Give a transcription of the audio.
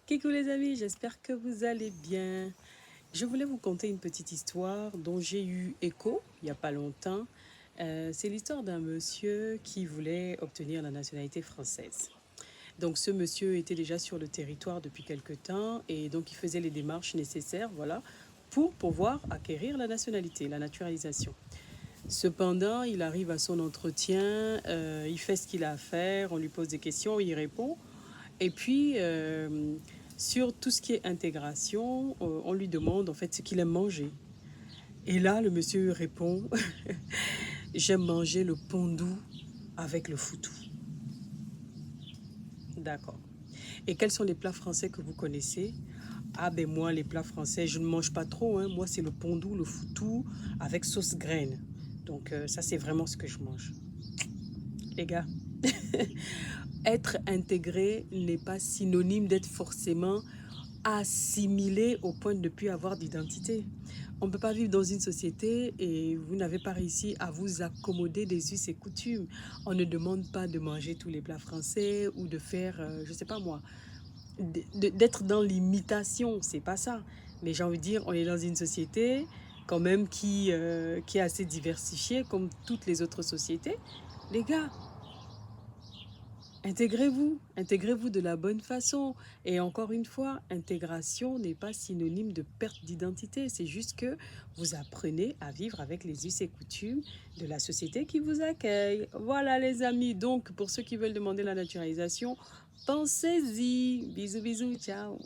Coucou les amis, j'espère que vous allez bien. Je voulais vous conter une petite histoire dont j'ai eu écho il n'y a pas longtemps. C'est l'histoire d'un monsieur qui voulait obtenir la nationalité française. Donc ce monsieur était déjà sur le territoire depuis quelque temps et donc il faisait les démarches nécessaires, voilà, pour pouvoir acquérir la nationalité, la naturalisation. Cependant, il arrive à son entretien, il fait ce qu'il a à faire, on lui pose des questions, il répond. Et puis, sur tout ce qui est intégration, on lui demande en fait ce qu'il aime manger. Et là, le monsieur répond, j'aime manger le pondou avec le foutou. D'accord. Et quels sont les plats français que vous connaissez? Ah ben moi, les plats français, je ne mange pas trop, hein. Moi, c'est le pondou, le foutou avec sauce graine. Donc ça, c'est vraiment ce que je mange. Les gars, être intégré n'est pas synonyme d'être forcément assimilé au point de ne plus avoir d'identité. On ne peut pas vivre dans une société et vous n'avez pas réussi à vous accommoder des us et coutumes. On ne demande pas de manger tous les plats français ou de faire, je ne sais pas moi, d'être dans l'imitation, c'est pas ça. Mais j'ai envie de dire, on est dans une société quand même qui est assez diversifiée comme toutes les autres sociétés. Les gars, intégrez-vous de la bonne façon. Et encore une fois, intégration n'est pas synonyme de perte d'identité. C'est juste que vous apprenez à vivre avec les us et coutumes de la société qui vous accueille. Voilà les amis. Donc, pour ceux qui veulent demander la naturalisation, pensez-y. Bisous, bisous, ciao.